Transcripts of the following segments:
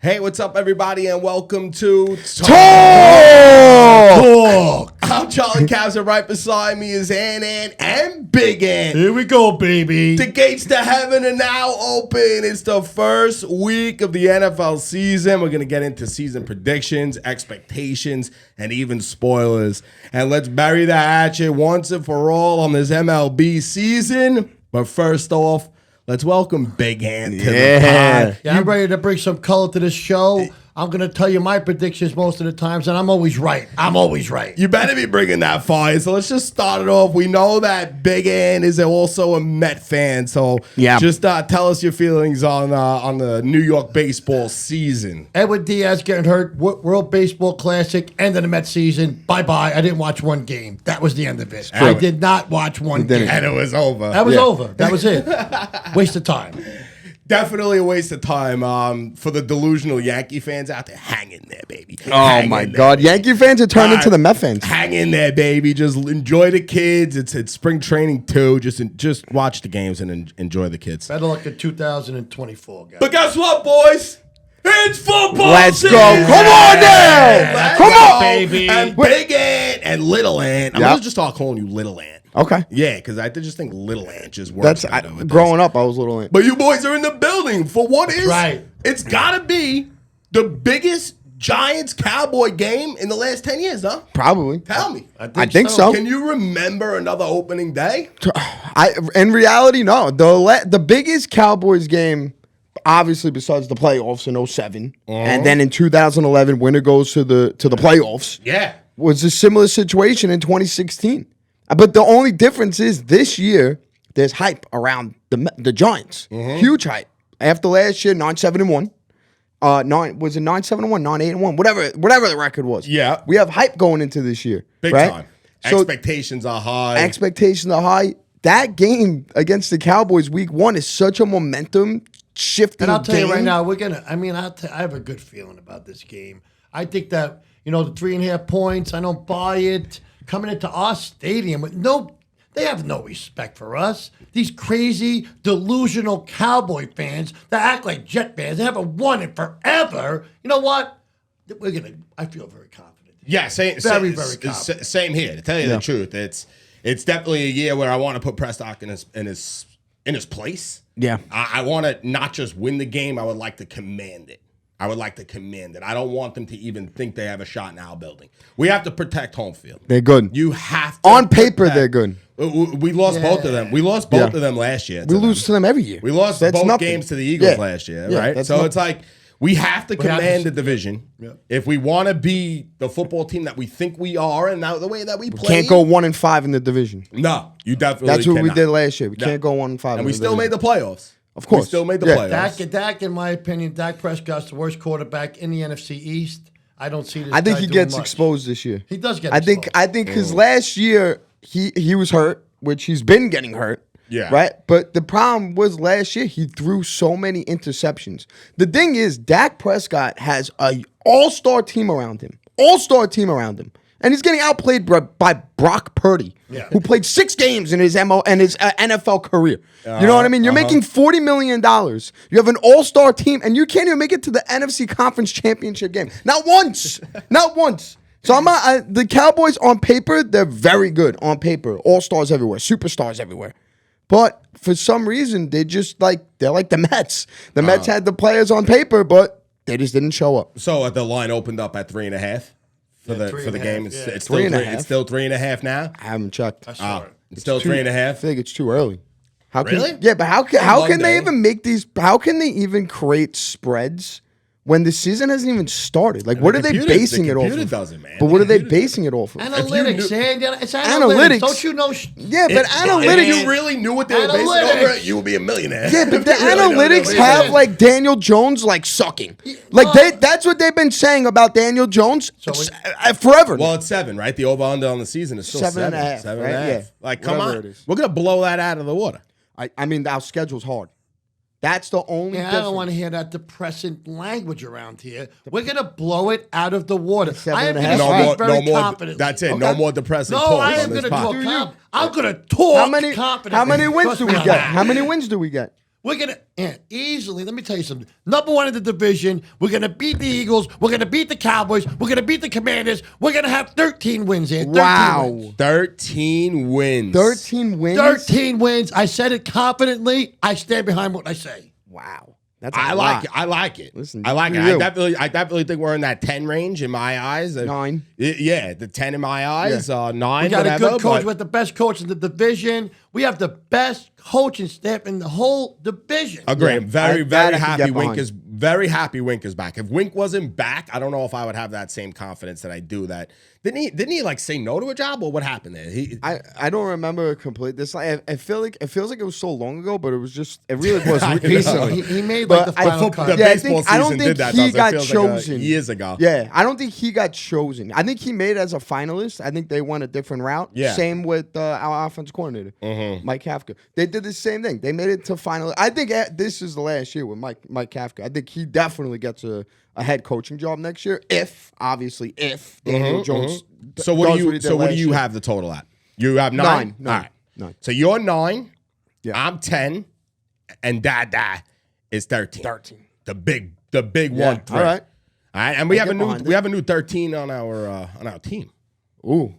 Hey, what's up, everybody, and welcome to Tawk! I'm Charlie Cavs, and right beside me is Ann and Big Ann. Here we go, baby. The gates to heaven are now open. It's the first week of the NFL season. We're going to get into season predictions, expectations, and even spoilers. And let's bury that hatchet once and for all on this MLB season. But first off, let's welcome Big Ann to the pod. Yeah, I'm ready to bring some color to this show. I'm going to tell you my predictions most of the times, and I'm always right. You better be bringing that fire. So let's just start it off. We know that Big Ann is also a Met fan. So just tell us your feelings on the New York baseball season. Edward Diaz getting hurt. World Baseball Classic. End of the Met season. Bye-bye. I didn't watch one game. That was the end of it. I did not watch one game. And it was over. That was over. That was it. Waste of time. Definitely a waste of time for the delusional Yankee fans out there. Hang in there, baby. Oh, my God. Yankee fans are turned into the Met fans. Hang in there, baby. Just enjoy the kids. It's spring training, too. Just watch the games and enjoy the kids. Better luck in 2024, guys. But guess what, boys? It's football Let's season. go. Come on now. Let's Come go. on. Baby. And Big Ant and Little Ant. I'm going to just start calling you Little Ant. Okay. Yeah, because I just think Little Ant just works. Growing up, I was Little Ant. But you boys are in the building for what is right. It's got to be the biggest Giants-Cowboy game in the last 10 years, huh? Probably. Tell me. I think so. Can you remember another opening day? In reality, no. The biggest Cowboys game, obviously, besides the playoffs in 07, and then in 2011, winner goes to the playoffs. Yeah. Was a similar situation in 2016. But the only difference is this year, there's hype around the Giants. Huge hype. After last year, 9-7-1. Was it 9-7-1, 9-8-1, whatever the record was. Yeah. We have hype going into this year. Big right? time. So Expectations are high. Expectations are high. That game against the Cowboys week 1 is such a momentum shifting And I'll tell game. you right now, I have a good feeling about this game. I think that, the 3.5 points, I don't buy it. Coming into our stadium they have no respect for us. These crazy, delusional Cowboy fans that act like Jet fans. They haven't won it forever. You know what? I feel very confident. Yeah, very confident. Same here. To tell you the truth, it's definitely a year where I want to put Prescott in his place. Yeah. I want to not just win the game. I would like to command it. I don't want them to even think they have a shot in our building. We have to protect home field. They're good. You have to. On paper, they're good. We lost both of them. We lost both of them last year. We lose to them every year. We lost both games to the Eagles last year, right? So it's like we have to command the division if we want to be the football team that we think we are, and now the way that we play. Can't go 1-5 in the division. No, you definitely. That's what cannot. we did last year. We can't go 1-5, and we still made the playoffs. Of course. We still made the playoffs. Dak, in my opinion, Dak Prescott's the worst quarterback in the NFC East. I don't see this. I think guy he doing gets much. exposed this year. He does get exposed. I think because last year he was hurt, which he's been getting hurt. Yeah. Right? But the problem was last year he threw so many interceptions. The thing is, Dak Prescott has an all-star team around him. And he's getting outplayed by Brock Purdy, who played 6 games in his NFL career. You know what I mean? You're making $40 million. You have an all-star team, and you can't even make it to the NFC Conference Championship game. Not once. So the Cowboys on paper, they're very good on paper. All-stars everywhere, superstars everywhere. But for some reason, they're like the Mets. The Mets had the players on paper, but they just didn't show up. So the line opened up at 3.5. For the game, it's still 3.5. It's still 3.5 now. I haven't checked. It's still 3.5. I think it's too early. Really? Yeah, but how can they even make these? How can they even create spreads when the season hasn't even started? Like, what are they basing it off of? Doesn't, man. But what are they basing it off of? Analytics, it's analytics. Don't you know? Yeah, but analytics. If you really knew what they were basing it over, you would be a millionaire. Yeah, but the analytics have like Daniel Jones sucking. That's what they've been saying about Daniel Jones forever. Well, it's 7, right? The over/under on the season is still 7.5. 7.5. Right? Yeah. Like, come Whatever on, it is. we're gonna blow that out of the water. I mean, our schedule's hard. That's the only difference. I don't want to hear that depressing language around here. We're going to blow it out of the water. I am going to speak very confidently. That's it. Okay. No more depressing talk. No, I am going to talk confidently. I'm going to talk confidently. How many wins do we get? How many wins do we get? We're going to easily, let me tell you something. Number one in the division. We're going to beat the Eagles. We're going to beat the Cowboys. We're going to beat the Commanders. We're going to have 13 wins here. 13 wins. 13 wins? 13 wins. I said it confidently. I stand behind what I say. Wow. That's I like it. I like it. Listen, I like it. you. I definitely think we're in that 10 range in my eyes. 9. Yeah, the 10 in my eyes. 9. We got whatever, a good coach but- with the best coach in the division. We have the best coaching staff in the whole division. Agree. Yeah, I'm very, that very I can happy get Wink behind. is very happy Wink is back. If Wink wasn't back, I don't know if I would have that same confidence that I do. That didn't he like say no to a job, or what happened there? I don't remember complete this. I feel like it feels like it was so long ago, but it was just it really was I know. recently. He made But like the I- final football- cut. the Yeah, baseball I don't season think did that, he doesn't it? got Feels like, chosen years ago. Yeah, I don't think he got chosen. I think he made it as a finalist. I think they went a different route. Yeah. Same with our offense coordinator, Mike Kafka. They did the same thing. They made it to finalist. I think this is the last year with Mike Kafka. I think he definitely gets a head coaching job next year. If Daniel Jones. So does what he do did you last year. have the total at? You have 9? 9. All right. 9. So you're 9. Yeah. I'm 10, and Dada is 13. 13. The big Yeah. 1-3. All right. All right, and we have get behind it. a new 13 on our team. Ooh.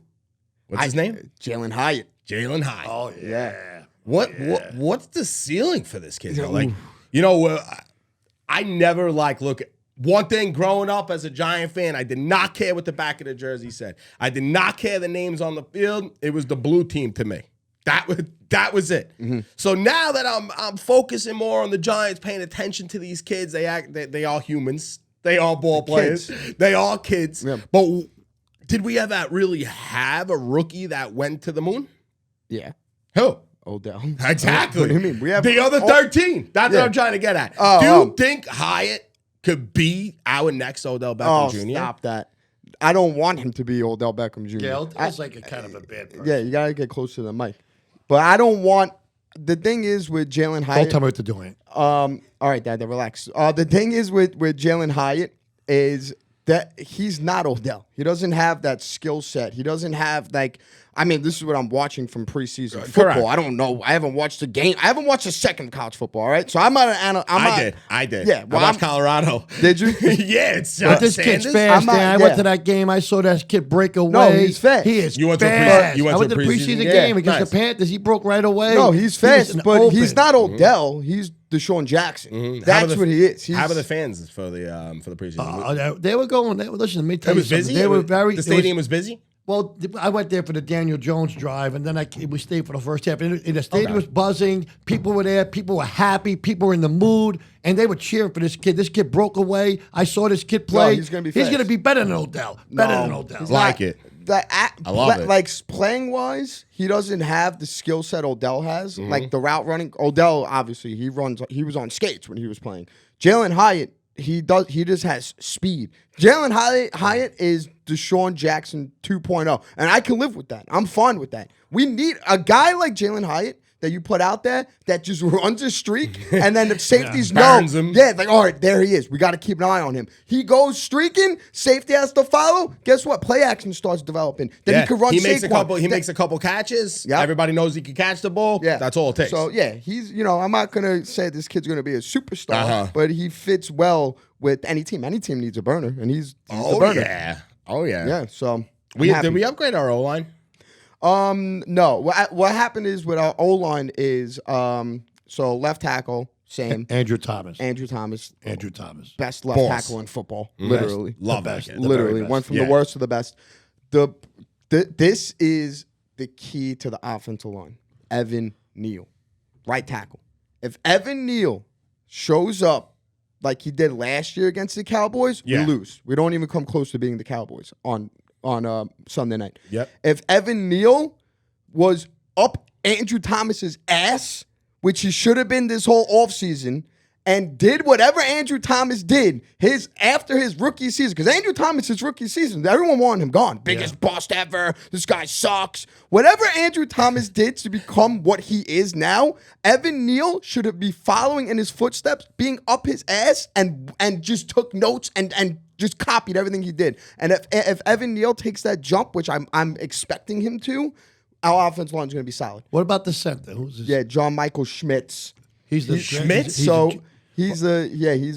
What's his name? Jalen Hyatt. Jalen Hyatt. Oh, yeah. What's the ceiling for this kid? Though? Like, I never look at one thing growing up as a Giant fan. I did not care what the back of the jersey said. I did not care the names on the field. It was the blue team to me. That was it. So now that I'm focusing more on the Giants, paying attention to these kids, they are humans. They are ball players. They are kids. Yeah. But did we ever really have a rookie that went to the moon? Yeah. Who? Odell. Exactly. What do you mean? We have the other 13. That's Yeah. what I'm trying to get at. Oh, Do you oh. think Hyatt could be our next Odell Beckham Oh, Jr.? stop that. I don't want him to be Odell Beckham Jr. Yeah, I- it's like a kind of a bad person. yeah, you got to get close to the mic. But I don't want – the thing is with Jalen Don't Hyatt tell me what to do. all right, Dad, relax. The thing is with Jalen Hyatt is that he's not Odell. He doesn't have that skill set. He doesn't have this is what I'm watching from preseason football. Correct. I don't know. I haven't watched a game. I haven't watched a second of college football. All right, so I'm not an. I did. Yeah, well, I watched Colorado. Did you? yeah, it's But this kid's Sanders. fast, I'm not- man. I went yeah. to that game. I saw that kid break away. No, he's fast. He is You went to a pre- fast. you went I to went a to the preseason preseason game? game against Nice. the Panthers. He broke right away. No, he's He was fast, an but he's open. not Odell. He's Deshaun Jackson. How That's about the- what he is. How about the He's, fans for the preseason? They were going. Listen, let me tell it you was something. busy. They were very. The stadium was busy. Well, I went there for the Daniel Jones drive, and then we stayed for the first half. And the stadium was buzzing. People were there. People were happy. People were in the mood, and they were cheering for this kid. This kid broke away. I saw this kid play. he's gonna be He's fast. going to be better than Odell. Better than Odell. he's Like not- it. I love it. Like playing wise, he doesn't have the skill set Odell has. Like the route running, Odell obviously he was on skates when he was playing. Jalen Hyatt, he just has speed. Jalen Hyatt is Deshaun Jackson 2.0, and I can live with that. I'm fine with that. We need a guy like Jalen Hyatt that you put out there that just runs a streak, and then the safeties know. Burns him. Yeah, like, all right, there he is. We got to keep an eye on him. He goes streaking, safety has to follow. Guess what? Play action starts developing. Then he can run He makes a Saquon. couple. He makes a couple catches. Yep. Everybody knows he can catch the ball. Yeah. That's all it takes. So, yeah, he's, I'm not going to say this kid's going to be a superstar, Uh-huh. but he fits well with any team. Any team needs a burner, and he's the oh burner. yeah. Oh yeah. Yeah, so I'm Did happy. we upgrade our O line? No. What happened is with our O-line is, so left tackle, same. Andrew Thomas. Andrew Thomas, best left Boss. tackle in football, literally. Love The that. best. kid. The Literally very best. went from Yeah. the worst to the best. This is the key to the offensive line. Evan Neal, right tackle. If Evan Neal shows up like he did last year against the Cowboys, Yeah. we lose. We don't even come close to being the Cowboys on Sunday night. Yep. If Evan Neal was up Andrew Thomas's ass, which he should have been this whole offseason, and did whatever Andrew Thomas did after his rookie season, because Andrew Thomas, his rookie season, everyone wanted him gone. Biggest bust ever. This guy sucks. Whatever Andrew Thomas did to become what he is now, Evan Neal should have been following in his footsteps, being up his ass, and just took notes and just copied everything he did. And if Evan Neal takes that jump, which I'm expecting him to, our offensive line is going to be solid. What about the center? Who's this? Yeah, John Michael Schmitz. He's Schmitz? So he's a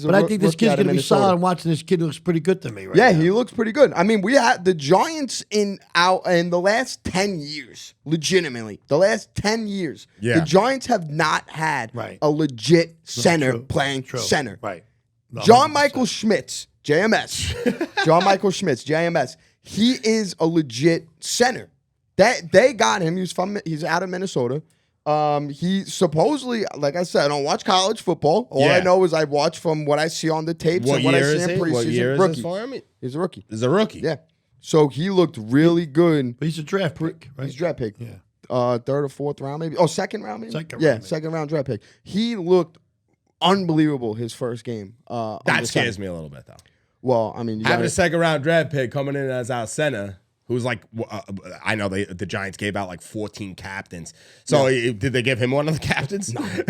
But I think this rookie kid's out of going to be Minnesota. solid. I'm watching this kid. Looks pretty good to me right Yeah, now. he looks pretty good. I mean, we had the Giants in the last 10 years, legitimately. The last 10 years. Yeah. The Giants have not had Right. a legit center True. playing True. center. Right. No, John 100%. Michael Schmitz, JMS. John Michael Schmitz, JMS. He is a legit center. That they got him. He's out of Minnesota. He supposedly, like I said, I don't watch college football. All I Yeah. know is I watch from what I see on the tapes What and what I year see is in he? preseason. What year is rookie. this for him? He's a rookie. He's a rookie. Yeah. So he looked really good. But he's a draft pick, right? He's a draft pick. Yeah. Third or fourth round, maybe. Oh, second round, maybe. Second yeah, round, maybe. second round draft pick. He looked unbelievable his first game. That scares me a little bit, though. Well, I mean, you Having gotta, a second round draft pick coming in as our center, who's like, I know the Giants gave out like 14 captains. So did they give him one of the captains? No. he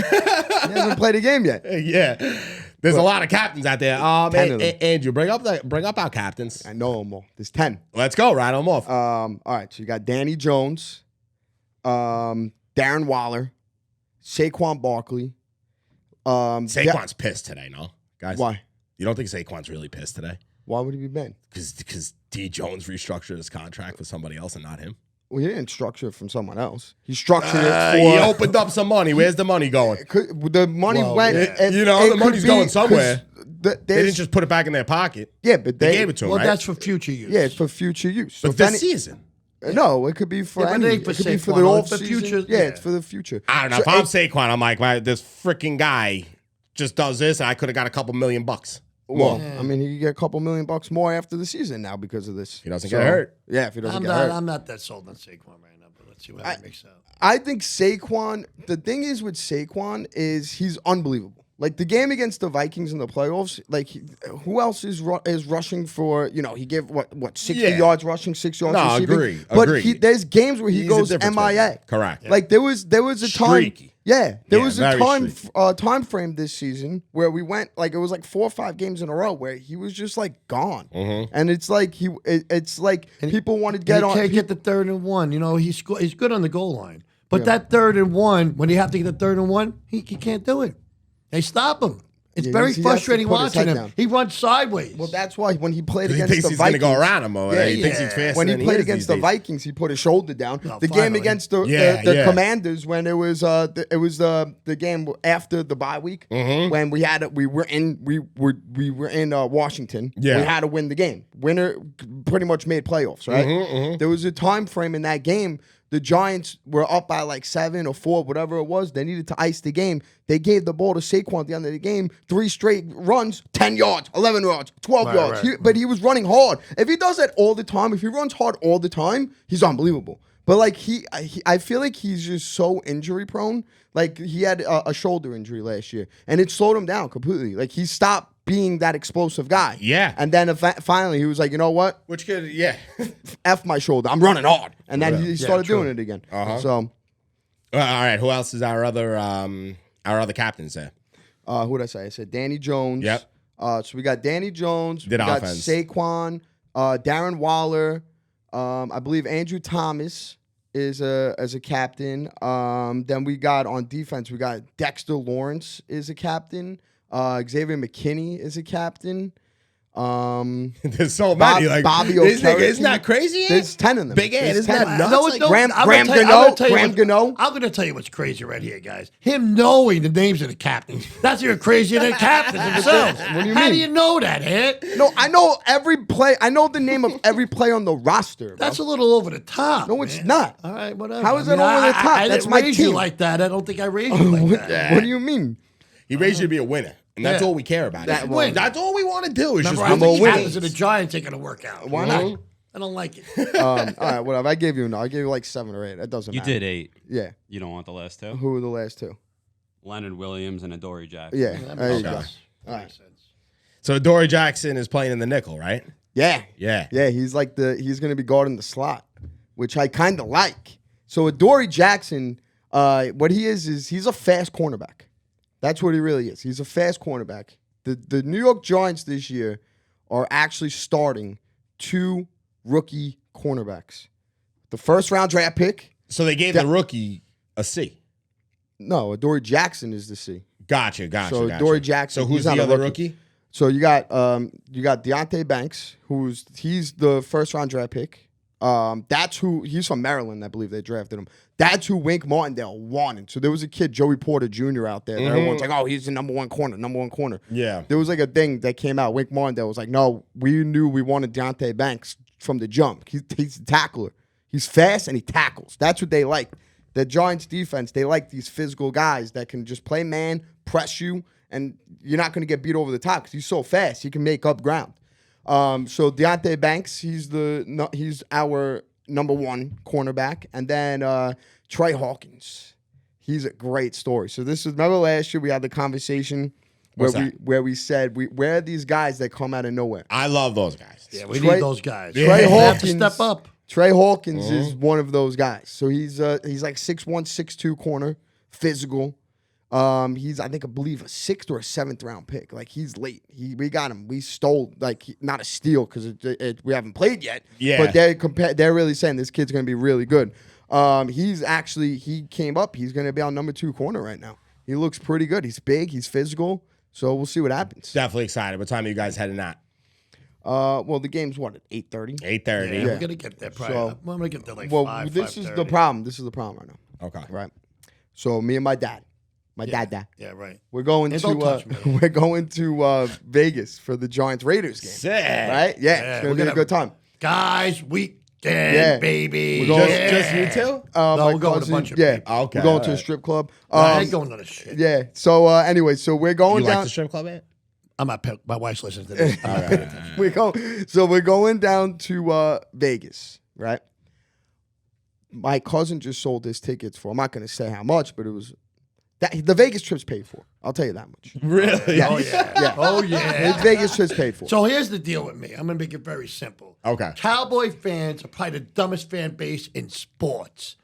hasn't played a game yet. Yeah. There's a lot of captains out there. 10 of them. Andrew, bring up our captains. I know them all. There's 10. Let's go. Ride them off. All right, so you got Danny Jones, Darren Waller, Saquon Barkley. Saquon's pissed today, no? Guys. Why? You don't think Saquon's really pissed today? Why would he be banned? Because D. Jones restructured his contract with somebody else and not him. Well, he didn't structure it from someone else. He structured He it for. opened up some money. Where's the money going? The money Well, went. yeah. it- You know, it the could money's going somewhere. They didn't There's just put it back in their pocket. yeah, but They gave it to him, Well, right? that's for future use. yeah, it's for future use. So But if this any- season. No, it could be for Yeah, but it any. ain't for It could be for Saquon, the though. off It's for season. future, Yeah, yeah. it's for the future. I don't know. So If I'm it- Saquon, I'm like, man, this freaking guy just does this, and I could have got a couple $1 million well, more. I mean, he could get a couple $1 million more after the season now because of this. He doesn't get hurt. Yeah, if he doesn't I'm get not. hurt. I'm not that sold on Saquon right now. But let's see what he makes out. I think Saquon, the thing is with Saquon is he's unbelievable. Like the game against the Vikings in the playoffs, like who else is rushing for, he gave what 60 Yeah. yards rushing, 6 yards No, receiving. agree. But there's games where he He's a goes difference MIA. maker. Correct. Like there was a time Streaky. Yeah, there Yeah, was a very time frame this season where we went like it was like 4 or 5 games in a row where he was just like gone. And it's like it's like people wanted to get He on can't get the 3rd and 1. He's good on the goal line. But that 3rd and 1, when you have to get the 3rd and 1, he can't do it. They stop him. It's Yeah, very he has to frustrating put his watching head him. down. He runs sideways. Well, that's why when he played Because he against thinks the he's going to Vikings, go around him. Or Yeah, he thinks yeah. he's faster when he than played is against these the days. Vikings, he put his shoulder down. No, The game finally. against the Yeah. Commanders when it was the game after the bye week when we were in Washington. Yeah. We had to win the game. Winner pretty much made playoffs, right? There was a time frame in that game. The Giants were up by like 7 or 4, whatever it was. They needed to ice the game. They gave the ball to Saquon at the end of the game. 3 straight runs, 10 yards, 11 yards, 12 Right, yards. right. But he was running hard. If he does that all the time, if he runs hard all the time, he's unbelievable. But like I feel like he's just so injury prone. Like he had a shoulder injury last year, and it slowed him down completely. Like he stopped being that explosive guy. Yeah. And then finally he was like, you know what? Which could, yeah. F my shoulder. I'm running hard. And then he started true. doing it again. So All right. Who else is our other captains there? who did I say? I said Danny Jones. Yep. So we got Danny Jones. Did we got offense. Saquon, Darren Waller. I believe Andrew Thomas is as a captain. Then we got on defense, we got Dexter Lawrence is a captain. Xavier McKinney is a captain. There's so many. Like Bobby isn't Okereke. that crazy? There's 10 of them. Big Ant, There's isn't 10. that nuts? No, Like, no, Graham I'm gonna Gano. tell you Graham what- Gano. I'm going to tell you what's crazy right here, guys. Him knowing the names of the captains. That's even crazier than captains themselves. What do you How mean? do you know that, Ant? No, I know every play. I know the name of every play on the roster. Bro. That's a little over the top. No, it's man. not. All right, whatever. How is I mean, that over the top? I That's didn't my raise you team. like that. I don't think I raised you like that. What do you mean? He raised you to be a winner, and that's Yeah. all we care about. That- Is- well, that's all we want to do. Is Remember, just I I'm win a think winner. captains of the Giants ain't going to work out. Why not? I don't like it. All right, whatever. I gave you like 7 or 8. That doesn't You matter. did 8. Yeah. You don't want the last 2? Who were the last 2? Leonard Williams and Adoree Jackson. Yeah. That There you makes go. sense. That makes sense. So Dory Jackson is playing in the nickel, right? Yeah. Yeah. Yeah, he's going to be guarding the slot, which I kind of like. So Adoree Jackson, what he is he's a fast cornerback. That's what he really is. He's a fast cornerback. The New York Giants this year are actually starting 2 rookie cornerbacks. The first round draft pick. So they gave the rookie a C. No, Adoree Jackson is the C. Gotcha. So Dory Jackson. So who's he's the not a other rookie? So you got Deontay Banks, he's the first round draft pick. That's who he's from Maryland, I believe they drafted him. That's who Wink Martindale wanted. So there was a kid, Joey Porter Jr. out there. Everyone's like, oh, he's the number one corner. Yeah. There was like a thing that came out. Wink Martindale was like, no, we knew we wanted Deontay Banks from the jump. He's a tackler. He's fast and he tackles. That's what they like. The Giants defense, they like these physical guys that can just play man, press you, and you're not going to get beat over the top because he's so fast. He can make up ground. So Deontay Banks, he's our number one cornerback. And then Trey Hawkins. He's a great story. So remember last year we had the conversation where we said where are these guys that come out of nowhere? I love those guys. Yeah, we need those guys. Trey They have Hawkins to step up. Trey Hawkins is one of those guys. So he's like 6'1", 6'2" corner, physical. I believe a 6th or a 7th round pick. Like he's late. We got him. We stole not a steal because we haven't played yet. Yeah. But they're really saying this kid's gonna be really good. He came up. He's gonna be our number 2 corner right now. He looks pretty good. He's big. He's physical. So we'll see what happens. Definitely excited. What time are you guys heading at? Well, the game's what at 8:30. 8:30. Yeah, we're gonna get there probably. So- I'm gonna get there like Well, 5. this is the 5:30. problem. This is the problem right now. Okay. Right. So me and my dad, dad. Yeah, right. We're going And don't touch me. we're going to Vegas for the Giants Raiders game. Sick. Right? Yeah, it's we're gonna be a gonna- good time. Guys, weekend, Yeah. baby. We're going- Just you two? My we're going with a cousin- bunch of yeah, people. Okay, we're going to a alright. strip club. I ain't going to the shit. Yeah. So anyway, so we're going You down. like the strip club, man? My wife's listening to this. I'm not paying attention. We're going down to Vegas, right? My cousin just sold his tickets for. I'm not going to say how much, but it was the Vegas trip's paid for. I'll tell you that much. Really? Yeah. Oh yeah. Yeah. Oh yeah. His Vegas trip's paid for. So here's the deal with me. I'm gonna make it very simple. Okay. Cowboy fans are probably the dumbest fan base in sports.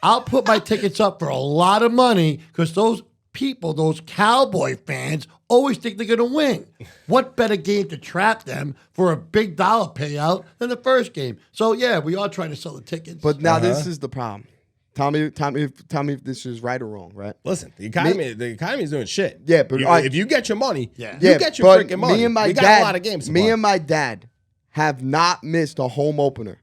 I'll put my tickets up for a lot of money because those people, those Cowboy fans, always think they're gonna win. What better game to trap them for a big dollar payout than the first game? So yeah, we are trying to sell the tickets. But now this is the problem. Tell me if this is right or wrong, right? Listen, the economy is doing shit. Yeah, but if you get your money, Yeah. you get your freaking money. Me and my we dad, got a lot of games. To me play. and my dad have not missed a home opener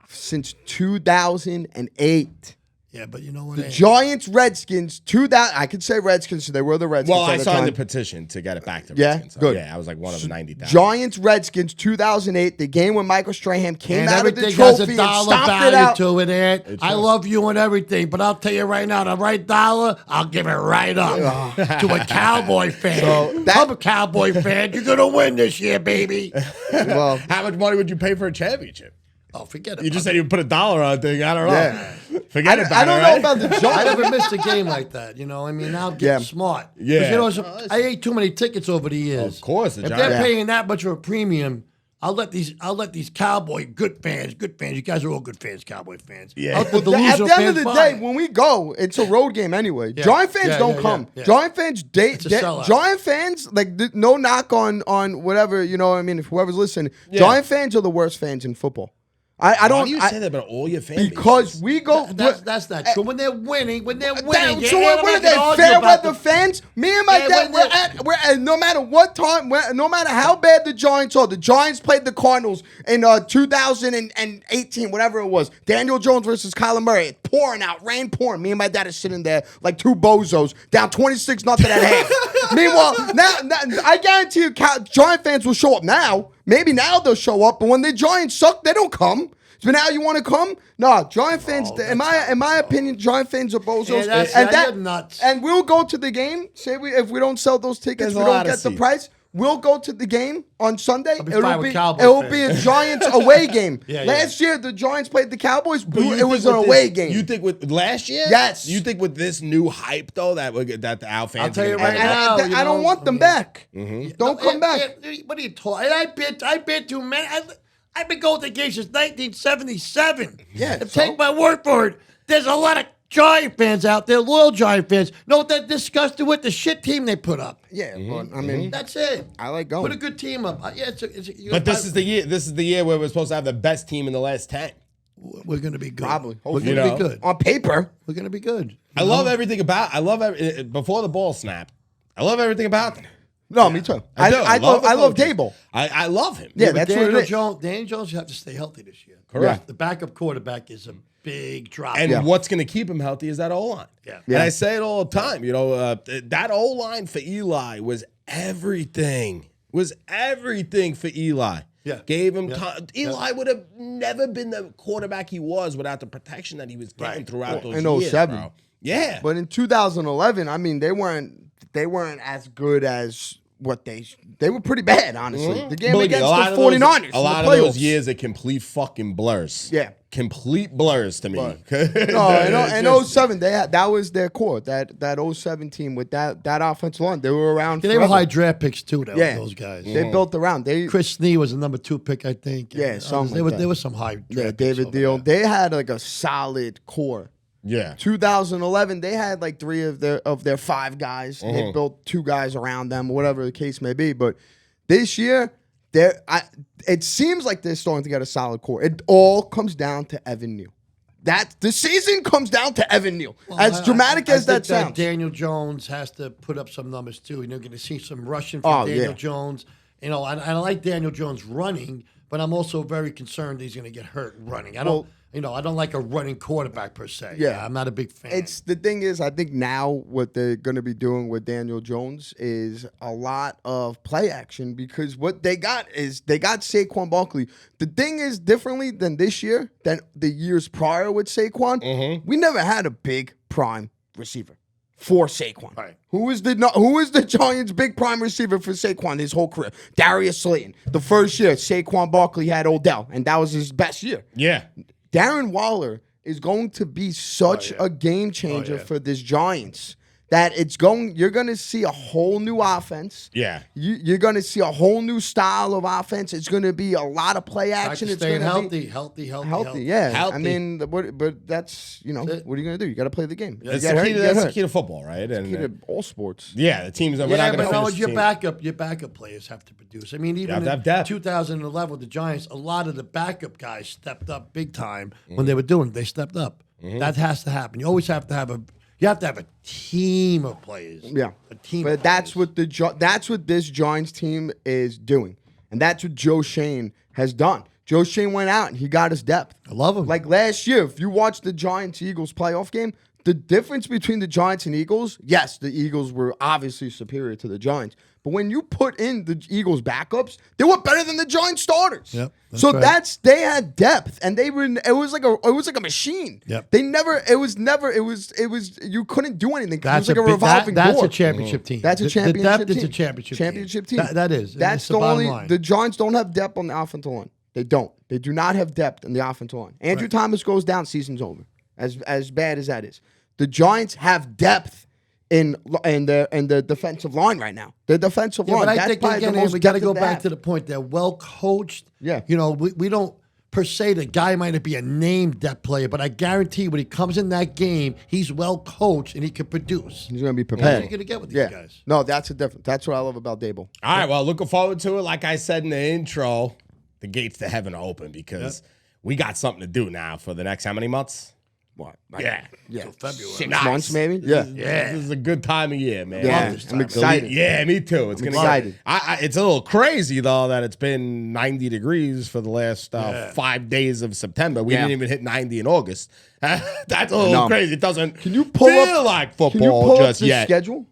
since 2008. yeah, but you know what? The Giants, Redskins, 2000. I could say Redskins, so they were the Redskins. Well, I at the signed time. the petition to get it back to Yeah? Redskins. So, Good. Yeah, I was like one of 90,000. Giants, Redskins, 2008. The game when Michael Strahan came And out of the everything has trophy a and dollar stomped it value out. to it, Ed. I love you and everything, but I'll tell you right now, the right dollar, I'll give it right up to a Cowboy fan. So I'm a Cowboy fan. You're gonna win this year, baby. Well, How much money would you pay for a championship? Oh, forget it. You just said you put $1 on a thing. I don't know. Yeah. Forget about I don't it, know right? about the I Giants. never missed a game like that. You know, I mean, now I'm getting Yeah. smart. 'Cause, Yeah. You know, I ate too many tickets over the years. Of course, the if Giants- they're paying that much of a premium, I'll let these Cowboy good fans. You guys are all good fans, Cowboy fans. Yeah. I'll let the At the loser end of fans the buy day, it. when we go, it's a road game anyway. Yeah. Giant fans Yeah, don't yeah, come. yeah. Giant fans, It's a sellout. Giant fans, like no knock on whatever, you know what I mean, if whoever's listening, Giant fans are the worst fans in football. I Why don't do you say that about all your fans? because we go That's not true. When they're winning, So yeah, what are I'm they, not gonna argue fair about weather fans? Me and my Yeah, dad, when we're at no matter what time, no matter how bad the Giants are, the Giants played the Cardinals in 2018, whatever it was. Daniel Jones versus Kyler Murray. It's pouring out, rain pouring. Me and my dad are sitting there like two bozos, down 26-0 at half. Meanwhile, now I guarantee you, Giant fans will show up now. Maybe now they'll show up, but when the Giants suck, they don't come. But now you want to come? No, Giant fans. In my opinion, Giant fans are bozos. Yeah, you're nuts. And we'll go to the game. Say if we don't sell those tickets, There's we a don't lot of get the seats. price. We'll go to the game on Sunday. I'll be fine with Cowboy It will fans. be a Giants away game. Yeah, Last year the Giants played the Cowboys. But you It think was an with away this- game. You think with last year? Yes. You think with this new hype though that the Al fans? I'll tell you are gonna right get now, And I don't want them back. Don't come back. What are you talking? I've been to many. I've been going to games since 1977. Yeah, And so? take my word for it. There's a lot of Giant fans out there, loyal Giant fans. Know what they're disgusted with? The shit team they put up. Yeah, but I mean, That's it. I like going. Put a good team up. Yeah, But this is the year. This is the year where we're supposed to have the best team in the last 10. We're going to be good. Probably. We're Hopefully. going to You be know. good. on paper. We're going to be good. I love everything about. Before the ball snap. I love everything about them. No, me too. I do. I love love the coaches. Dable. I love him. Yeah, But that's what Daniel it is. Jones, Daniel Jones, you have to stay healthy this year. Correct. The backup quarterback is a big drop. And what's going to keep him healthy is that O-line. Yeah. And I say it all the time. That O-line for Eli was everything. For Eli. Yeah. Gave him time. Eli would have never been the quarterback he was without the protection that he was getting throughout those in years, 07. bro. Yeah. But in 2011, I mean, they weren't as good as what they were pretty bad, honestly. The game Believe me, against a lot the of those- 49ers. A lot in of the those playoffs. years are complete fucking blurs. Yeah. Complete blurs to me. No, in 07, that was their core. That 07 team with that offensive line, they were around. They were forever. high draft picks too, though, Yeah. those guys. They built around. Chris Snee was the number 2 pick, I think. Yeah, And something there like was, that. there was some high draft picks David over Deal. there. They had like a solid core. Yeah. 2011, they had like 3 of their 5 guys. They built 2 guys around them, whatever the case may be. But this year, it seems like they're starting to get a solid core. It all comes down to Evan Neal. The season comes down to Evan Neal. As dramatic as that think sounds. Daniel Jones has to put up some numbers too. You're going to see some rushing from Daniel Jones. I like Daniel Jones running, but I'm also very concerned he's going to get hurt running. I don't like a running quarterback per se. Yeah. I'm not a big fan. It's the thing is, I think now what they're going to be doing with Daniel Jones is a lot of play action because what they got is they got Saquon Barkley. The thing is, differently than this year, than the years prior with Saquon, we never had a big prime receiver for Saquon. Right. Who is the Giants' big prime receiver for Saquon his whole career? Darius Slayton. The first year, Saquon Barkley had Odell, and that was his best year. Yeah. Darren Waller is going to be such a game changer for this Giants that you're going to see a whole new offense. Yeah. You're going to see a whole new style of offense. It's going to be a lot of play action. It's staying going to be healthy. Yeah. Healthy. I mean, but that's, what are you going to do? You got to play the game. That's, You the get key, hurt, you that's get the hurt. key to football, right? And Key to all sports. yeah, the teams that we're not going to finish. Your backup players have to produce. I mean, even have to have in depth. 2011 with the Giants, a lot of the backup guys stepped up big time when they were doing it. They stepped up. That has to happen. You always have to have a team of players. Yeah, a team. but of that's players. that's what this Giants team is doing, and that's what Joe Shane has done. Joe Shane went out and he got his depth. I love him. Like last year, if you watch the Giants-Eagles playoff game, the difference between the Giants and Eagles, yes, the Eagles were obviously superior to the Giants. But when you put in the Eagles backups, they were better than the Giants starters. Yep, that's so right. they had depth, and they were. It was like a machine. Yep. They never. It was you couldn't do anything. It was like a big- revolving That's door. a championship team. That's a The championship depth team. is a championship team. That is. That's That's the the bottom only. line. The Giants don't have depth on the offensive line. They don't. They do not have depth in the offensive line. Andrew Thomas goes down, season's over. As bad as that is, the Giants have depth in the defensive line right now. The defensive Yeah, line. but I That's think probably the again, most we got to depth go that they back have. to the point. They're well coached. Yeah. We don't per se. The guy might not be a named depth player, but I guarantee when he comes in that game, he's well coached and he can produce. He's going to be That's what prepared. you're gonna get with these Yeah. guys. No, that's a difference. That's what I love about Dable. All right, well, looking forward to it. Like I said in the intro, the gates to heaven are open because we got something to do now for the next how many months? What? Yeah. Yeah. February. 6 months maybe. Yeah. This is a good time of year, man. Yeah. this I'm time. excited. Yeah, me too. It's gonna excited. It's a little crazy though that it's been 90 degrees for the last 5 days of September. We didn't even hit 90 in August. That's a little No. crazy. It doesn't Can you pull feel up? like Can you football pull just up the yet. schedule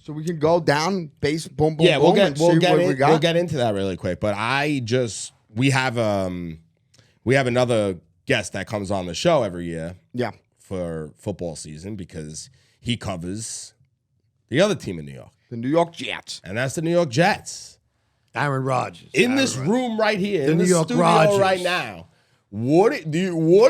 so we can go down base boom boom Yeah, boom and see what we got? we'll get into that really quick. But we have another guest that comes on the show every year Yeah. for football season because he covers the other team in New York, The New York Jets. and that's the New York Jets. Aaron Rodgers. In this room right here, in New the York studio Rodgers. right now, what do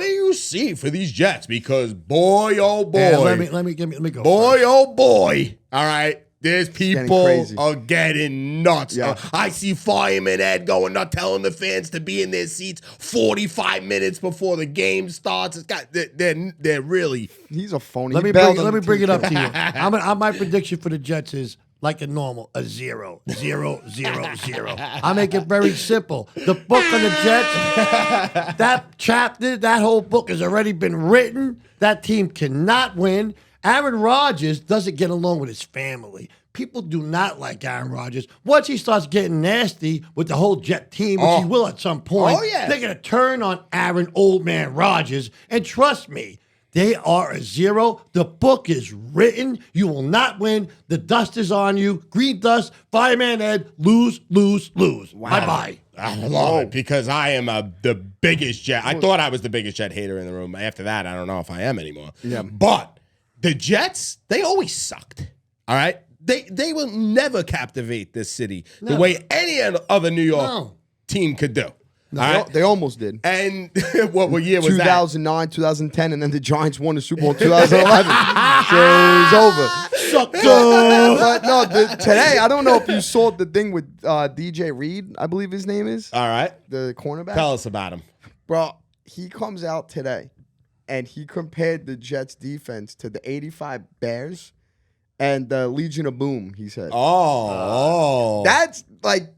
you see for these Jets? Because boy, oh boy, Yeah, let me go. boy, first. oh boy. All right. There's people crazy. are getting nuts. Yeah. I see Fireman Ed going nuts, telling the fans to be in their seats 45 minutes before the game starts. They're really. He's a phony. Let He me bailed bring on the it team. up to you. My prediction for the Jets is like a normal, a 0, 0, 0, 0. I make it very simple. The book on the Jets, that chapter, that whole book has already been written. That team cannot win. Aaron Rodgers doesn't get along with his family. People do not like Aaron Rodgers. Once he starts getting nasty with the whole Jet team, which he will at some point, they're going to turn on Aaron Old Man Rodgers. And trust me, they are a zero. The book is written. You will not win. The dust is on you. Green dust, Fireman Ed, lose, lose, lose. Wow. Bye-bye. I love it because I am the biggest Jet. I thought I was the biggest Jet hater in the room. After that, I don't know if I am anymore. Yeah. But the Jets, they always sucked. All right? They will never captivate this city the way any other New York team could do. No, they almost did. And what year was 2009, 2010, and then the Giants won the Super Bowl in 2011. So it was over. But no, today, I don't know if you saw the thing with DJ Reed, I believe his name is. All right. The cornerback. Tell us about him. Bro, he comes out today, and he compared the Jets' defense to the 85 Bears and the Legion of Boom, he said. That's like...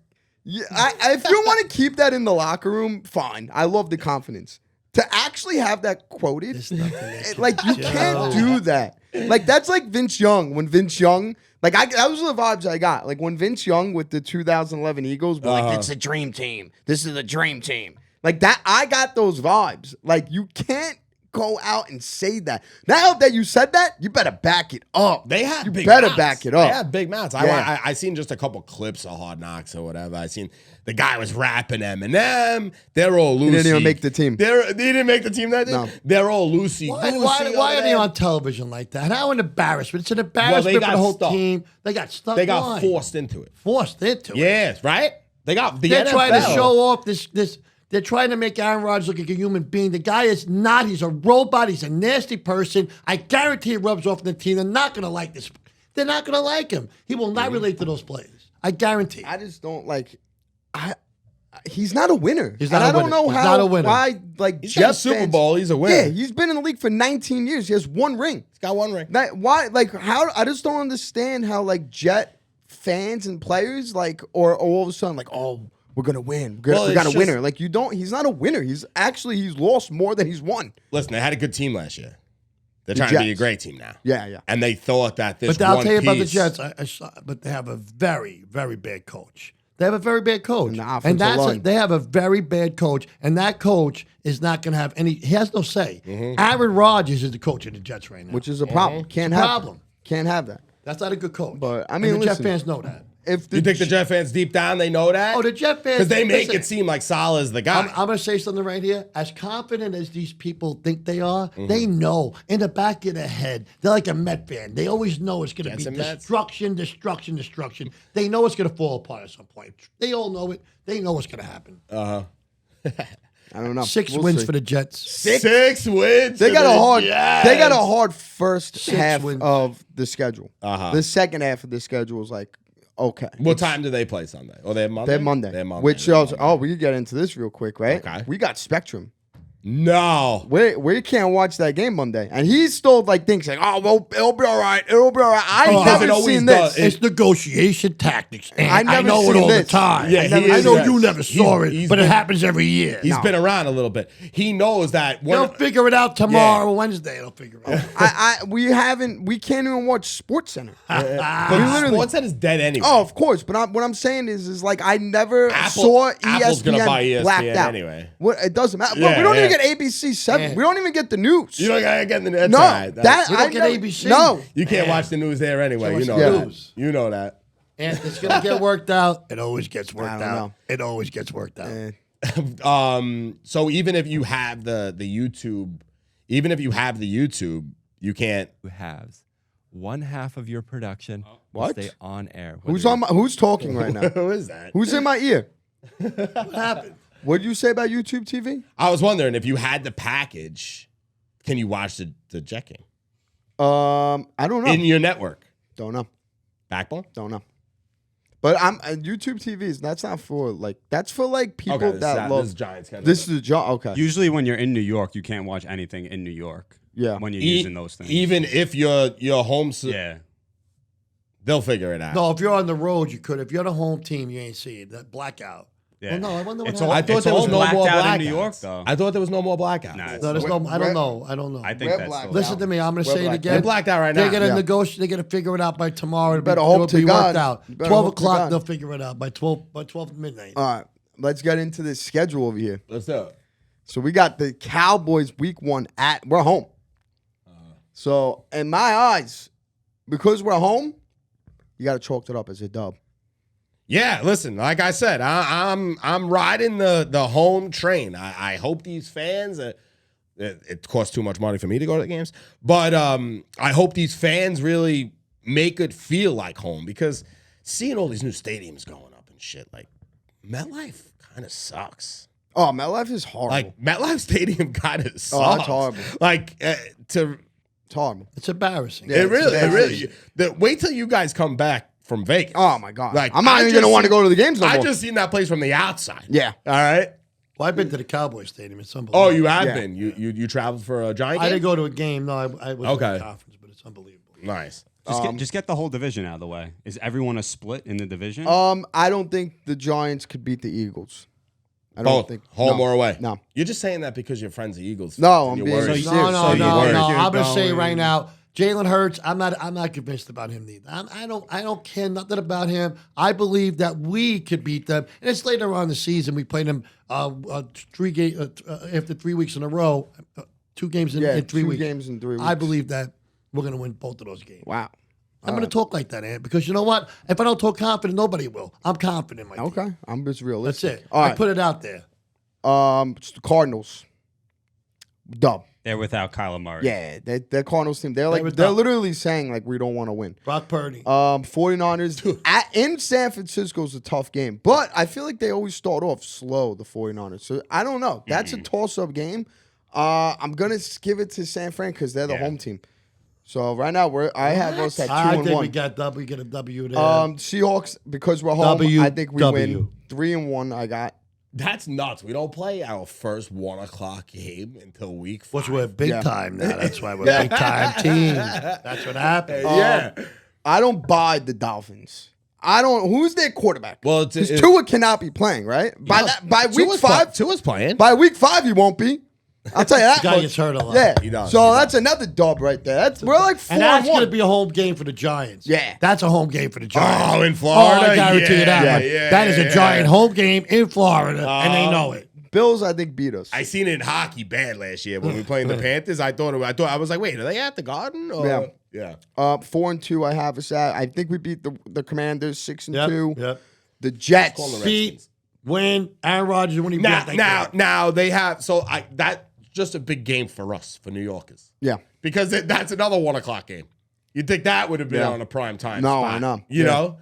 Yeah, if you want to keep that in the locker room, fine. I love the confidence. To actually have that quoted, like you can't do that. Like that's like Vince Young. When Vince Young, like that was the vibes I got. Like when Vince Young with the 2011 Eagles were like, "It's a dream team. This is a dream team." Like that, I got those vibes. Like you can't go out and say that. Now that you said that, you better back it up. They had big better mouths. back it up. They had big mouths. Yeah. I seen just a couple clips of Hard Knocks or whatever. I seen the guy was rapping Eminem. They're all loosey. He didn't even make the team. They didn't make the team that day? No. They're all loosey. Why are they on television like that? How an embarrassment. It's an embarrassment for the whole team. They got stuck. They got forced into it. Forced into it. Yes, right? They're NFL. Trying to show off this. They're trying to make Aaron Rodgers look like a human being. The guy is not. He's a robot. He's a nasty person. I guarantee it rubs off on the team. They're not going to like this. They're not going to like him. He will not relate to those players. I guarantee. I just don't like. He's not a winner. He's not and a I don't winner. know He's how. not a winner. Why? Like He's got a Super Bowl. He's a winner. Yeah, he's been in the league for 19 years. He has one ring. He's got one ring. Why? Like how? I just don't understand how like Jet fans and players like or all of a sudden like we're gonna win. We got a winner. Like you don't. He's not a winner. He's lost more than he's won. Listen, they had a good team last year. They're trying to be a great team now. Yeah. And they thought that this. But I'll tell you about the Jets. But they have a very, very bad coach. They have a very bad coach, and they have a very bad coach, and that coach is not going to have any. He has no say. Aaron Rodgers is the coach of the Jets right now, which is a problem. Can't have that. That's not a good coach. But I mean, and the Jet fans know that. You think the Jet fans deep down they know that? Oh, the Jet fans, because they make it seem like Salah's the guy. I'm going to say something right here. As confident as these people think they are, they know in the back of their head they're like a Met fan. They always know it's going to be destruction. They know it's going to fall apart at some point. They all know it. They know what's going to happen. I don't know. 6 wins for the Jets. 6 wins. They got a hard. They got a hard first half wins. of the schedule. The second half of the schedule is like okay. What time do they play Sunday? Oh, they have Monday. They have Monday. Which we could get into this real quick, right? Okay. We got Spectrum. No, we can't watch that game Monday, and he's still like thinks like, well, it'll be all right. I never seen this. It's negotiation tactics. I know seen it all this. the time. Yeah, I know you never saw it, but it happens every year. He's been around a little bit. He knows that. They'll figure it out tomorrow or Wednesday. They'll figure it out. We can't even watch Sports Center. But Sports Center is dead anyway. Oh, of course. But what I'm saying is like I never Apple's ESPN gonna buy ESPN blacked out. Anyway. It doesn't matter. We don't even get ABC 7. We don't even get the news. You don't get the news. No, right. We don't get ABC. No, you can't watch the news there anyway. You know that. You know that. And it's gonna get worked out. It always gets worked out. It always gets worked out. So even if you have the YouTube, you can't. Who has one half of your production What? will stay on air. Who's talking right now? Who is that? Who's in my ear? What happened? What did you say about YouTube TV? I was wondering if you had the package, can you watch the Jet game? I don't know. In your network? Don't know. Backbone? Don't know. But YouTube TVs. That's not for like. That's for like people that love. This is Giants kind of. This is okay. Usually, when you're in New York, you can't watch anything in New York. Yeah. When you're using those things. Even if your home. Yeah. They'll figure it out. No, if you're on the road, you could. If you're the home team, you ain't see it. That blackout. Yeah. Well, no, I wonder what It's happened. all, I thought it's there was all no blacked more out in New York, blackouts. though. I thought there was no more blackouts. Nah, No, there's no. I don't know. I don't know. I think We're that's blacked still. Listen to me. I'm going to We're say it blacked again. They're blacked out right now. They're going to Yeah. negotiate. They're going to figure it out by tomorrow. It'll Better be, hope it'll to be God. worked out. Better 12 hope to o'clock, God. they'll figure it out by 12 midnight. All right, let's get into this schedule over here. Let's do it. So we got the Cowboys week 1 we're home. So in my eyes, because we're home, you got to chalk it up as a dub. Yeah, listen, like I said, I'm riding the home train. I hope these fans, it costs too much money for me to go to the games, but I hope these fans really make it feel like home, because seeing all these new stadiums going up and shit, like MetLife kind of sucks. Oh, MetLife is horrible. Like MetLife Stadium kind of sucks. Oh, it's horrible. Like It's horrible. It's embarrassing. Yeah. it really. Wait till you guys come back from Vegas. Oh my God! Like, I'm not I even gonna just want to seen- go to the games no I more. just seen that place from the outside. Yeah. All right. Well, I've been to the Cowboys Stadium. It's unbelievable. Oh, you have Yeah. been. You traveled for a Giant I game? didn't go to a game. No, I was Okay. at a conference, but it's unbelievable. Nice. Just get the whole division out of the way. Is everyone a split in the division? I don't think the Giants could beat the Eagles. I don't Both think home no. or away. No. You're just saying that because your friends are Eagles. No, and I'm you're being worried. serious. No, no, So no, you're worried. no. I'm You're gonna say going- right now, Jalen Hurts. I'm not convinced about him neither. I don't care nothing about him. I believe that we could beat them, and it's later on in the season. We played them 3 games after 3 weeks in a row, 2 games in 3 2 weeks. games in 3 weeks. I believe that we're gonna win both of those games. Wow. I'm gonna talk like that, Ant, because you know what? If I don't talk confident, nobody will. I'm confident, my team. Okay, I'm just That's realistic. it. All I right. put it out there. It's the Cardinals. Dub. They're without Kyler Murray. Yeah, that Cardinals team. They're were they're dub. literally saying like we don't want to win. Brock Purdy. 49ers in San Francisco is a tough game, but I feel like they always start off slow, the 49ers. So I don't know. That's a toss-up game. I'm gonna give it to San Fran because they're the home team. So right now I have us at 2 I and think 1. we get a W there. Seahawks, because we're home, W, I think we W. win 3 and 1. I got. That's nuts. We don't play our first 1 o'clock game until week 5. Which we're big Yeah. time now. That's why we're big time team. That's what happened. Yeah. I don't buy the Dolphins. I don't. Who's their quarterback? Well, because Tua cannot be playing, right? By week 5, Tua's playing. by week 5 he won't be. I'll tell you that. Guy much. gets hurt a lot. Yeah, He does. So He that's another dub right there. We're like 4 And and that's 1. going to be a home game for the Giants. Yeah. That's a home game for the Giants. Oh, in Florida? Oh, I guarantee you that. Yeah, one. yeah, That is yeah, a giant yeah. home game in Florida, and they know it. Bills, I think, beat us. I seen it in hockey bad last year when we played the Panthers. I was like, wait, are they at the Garden? Or? Yeah. Yeah. 4 and 2. I have us at. I think we beat the Commanders 6 and 2. Yep. The Jets. Call the Beat, Redskins. win, Aaron Rodgers when he Now they have that's just a big game for us, for New Yorkers, Yeah. because that's another 1 o'clock game. You'd think that would have been Yeah. on a prime time. No, spot, I know. You Yeah. know,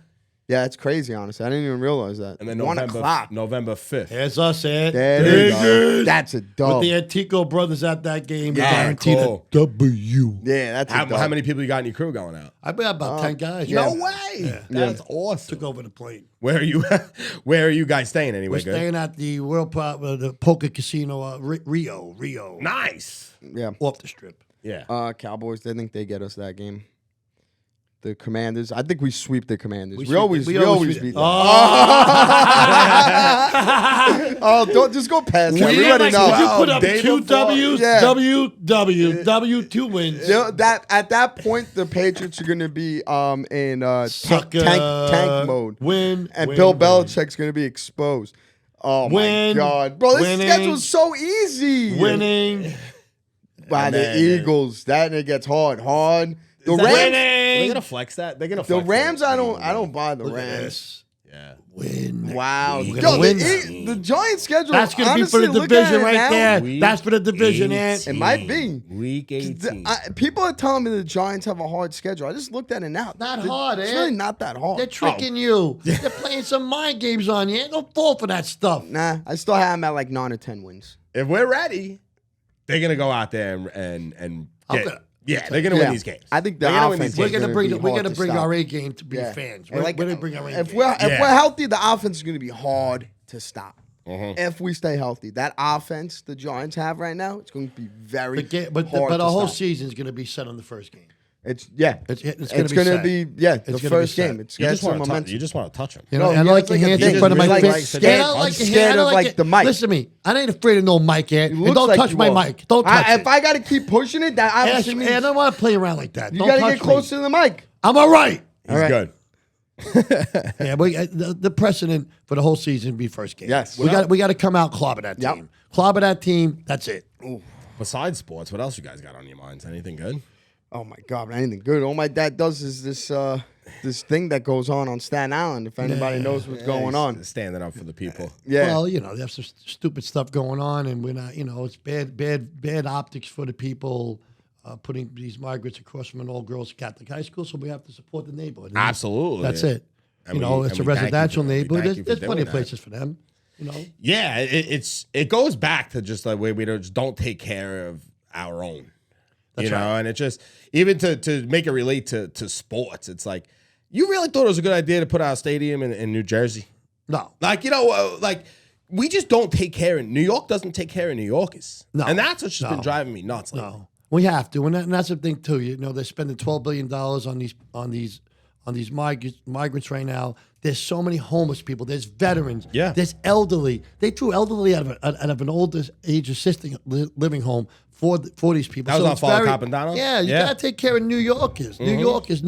Yeah, it's crazy. Honestly, I didn't even realize that. and then 1 o'clock. November 5th. There's us, Ed. There you go. That's a With dub. the Antico brothers at that game, Yeah, guaranteed cool. a W. Yeah, that's a dub. How many people you got in your crew going out? I bet about 10 guys. No yeah. way. That's awesome. Took over the plane. Where are you? Where are you guys staying anyway? We're Good? staying at the the poker casino, Rio. Nice. Yeah. Off the strip. Yeah. Cowboys. They think they get us that game. The Commanders. I think we sweep the Commanders. We sweep always the- beat them. Oh, Oh, don't just go past that. We already like, know. you put up Day 2 before- W's, Yeah. W, 2 wins. That at that point, the Patriots are going to be in Sucker. tank mode, Win. and win, Bill win. Belichick's going to be exposed. Oh Win. my God, bro! This Winning. schedule's so easy. Winning. By the Man. Eagles, that it gets hard. The Is that- Rams. Are they Winning. gonna flex that? They're gonna The flex Rams. that. I don't buy the Look at Rams. this. Yeah. Win. Wow, We're yo, gonna win the Giants schedule. That's going to be for honestly, the look division at it right now, there. Week That's for the division, Ant. 18. It might be. Week 18. People are telling me the Giants have a hard schedule. I just looked at it now. Not hard, It's eh? really not that hard. They're tricking you. They're playing some mind games on you. Don't fall for that stuff. Nah, I still have them at like 9 or 10 wins. If we're ready, they're gonna go out there and Okay. get, yeah, they're gonna Yeah. win these games. I think the They're gonna win offense these We're is games. gonna gonna bring be hard to stop. our A game to be Yeah. fans. And We're like, gonna bring our A if game. we're Yeah. healthy, the offense is going to be hard to stop. Mhm. If we stay healthy, that offense the Giants have right now, it's going to be very but hard our to whole stop. season is going to be set on the first game. It's gonna be set. the It's gonna first be set. game. It's You got just some want to momentum. you just want to touch him. You know, No, and he I like has your like a hands thing. in front of my He's like face. scared- I don't like your scared hand. I of, don't like, the mic. Listen to me. I ain't afraid of no mic, Ant. And Looks don't like touch you my are. mic. Don't touch it. If I got to keep pushing it, that obviously means I don't want to play around like that. you Don't got to touch get closer me. to the mic. I'm all right. He's right. good. Yeah, the precedent for the whole season would be first game. Yes. we got to come out clobber that Yep. team. Clobber that team. That's it. Besides sports, what else you guys got on your minds? Anything good? Oh my God, man, anything good? All my dad does is this thing that goes on Staten Island. If anybody knows what's going on, Standing up for the people. yeah. Well, you know, there's some stupid stuff going on, and we're not. You know, it's bad optics for the people putting these migrants across from an all-girls Catholic high school. So we have to support the neighborhood. And Absolutely. That's it. And You know, we- it's a and we thank you residential for- we neighborhood. thank you There's for plenty of doing that. places for them. You know. Yeah, it goes back to just the way we just don't take care of our own. That's you know, right. and it just even to make it relate to sports, it's like you really thought it was a good idea to put out a stadium in New Jersey. No. Like, you know, like we just don't take care of New York doesn't take care of New Yorkers. No. And that's what's just been No. driving me nuts. Lately. No, we have to, and that's the thing too. You know, they're spending $12 billion on these migrants right now. There's so many homeless people. There's veterans. Yeah. There's elderly. They threw elderly out of an older age assisted living home for these people. That was on it's Father very- Capandano? Yeah, you Yeah. gotta take care of New Yorkers. New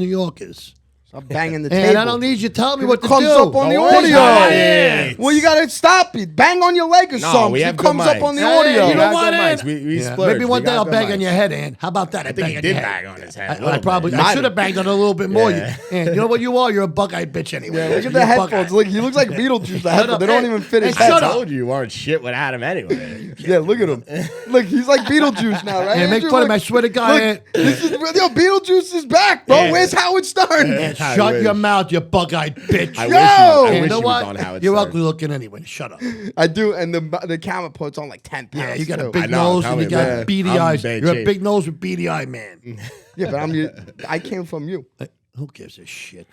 Yorkers. Stop banging the And table. I don't need you telling me what to comes do. up on the Don't worry audio. about it. Well, you gotta stop it. Bang on your leg or No, something. we It have comes good up on the mics. audio. Hey, you know got what, good Ant? mics. We Yeah, splurged. maybe one We day got I'll good bang mics. on your head, Ant. How about that? I think he bang on did your bang head. on his head. a I little probably bit. I should have banged on it a little bit more. Yeah. And you know what you are? You're a bug-eyed bitch anyway. Yeah, look at You're the a headphones. bug-eyed. Look, he looks like Beetlejuice. The headphones, up. they don't Hey, even fit his hey, head. shut I up. told you you weren't shit without him anyway. Yeah, look at him. Look, he's like Beetlejuice now, right? Yeah, make Andrew? fun of Look, me. I swear to God, Ant. this is Beetlejuice is back, bro. Yeah. Where's Howard Stern? And I shut wish. your mouth, you bug-eyed bitch. I Yo! wish I And wish you know he was on what? Howard You're Stern. ugly looking anyway. Shut up. I do, and the camera puts on like 10 pounds. Yeah, you got a too. big I know, nose tell and me you got about it. beady I'm in eyes. bad You're a shape. big nose with beady eye man. Yeah, but I came from you. Who gives a shit?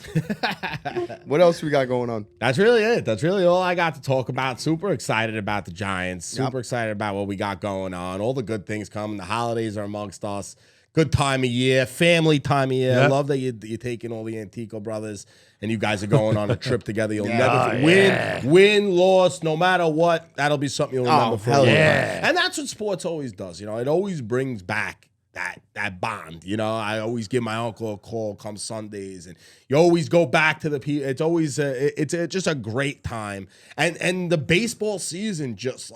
What else we got going on? That's really it. That's really all I got to talk about. Super excited about the Giants. Super excited about what we got going on. All the good things coming. The holidays are amongst us. Good time of year. Family time of year. I Yep. love that you're taking all the Antico brothers and you guys are going on a trip together. You'll Yeah. never win, loss, no matter what. That'll be something you'll remember for a hell long yeah. time. And that's what sports always does. You know, it always brings back that bond. You know, I always give my uncle a call come Sundays, and you always go back to the people. It's always just a great time, and the baseball season just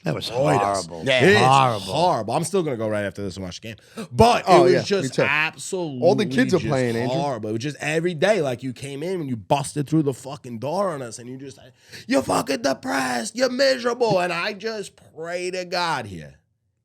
That was destroyed us. horrible. Yeah. It's Horrible. horrible. I'm still gonna go right after this and watch the game, but Oh, it yeah, was me just too. absolutely All the kids are just playing, Andrew. horrible. It was just every day, like you came in and you busted through the fucking door on us, and you just you're fucking depressed, you're miserable, and I just pray to God here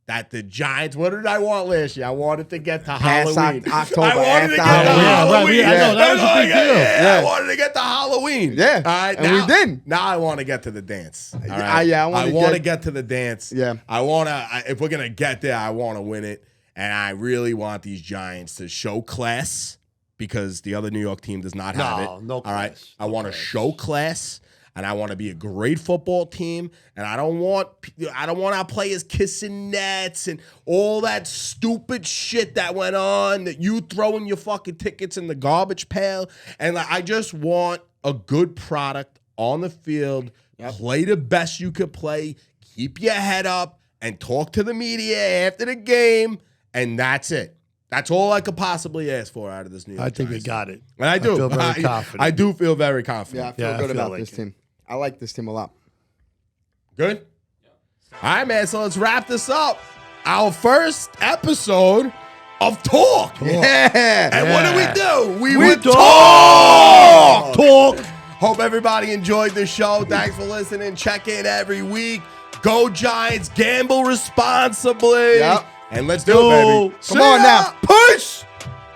that the Giants. What did I want last year? I wanted to get to Past Halloween. October, I wanted to get to after Halloween. Halloween. Yeah, right, I know, that was a big deal. Yeah, I wanted to get to Halloween. Yeah, all right, and we did. Now I want to get to the dance. All I right? wanna want to get- get to the dance. Yeah. I want to. If we're gonna get there, I want to win it, and I really want these Giants to show class because the other New York team does not have No, it. no All right, class. I No want to class. show class. And I want to be a great football team, and I don't want our players kissing nets and all that stupid shit that went on. That you throwing your fucking tickets in the garbage pail, and like, I just want a good product on the field. Play the best you could play. Keep your head up and talk to the media after the game, and that's it. That's all I could possibly ask for out of this New York I think we Giants got team. it. And I do. feel very confident. I do feel very confident. Yeah, I feel Yeah, I good feel about like this it. team. I like this team a lot. Good? All right, man. So let's wrap this up. Our first episode of Talk. Yeah. And what do? We We would talk. Talk. Hope everybody enjoyed the show. Thanks for listening. Check in every week. Go Giants. Gamble responsibly. Yep. And let's do it, baby. Come on now.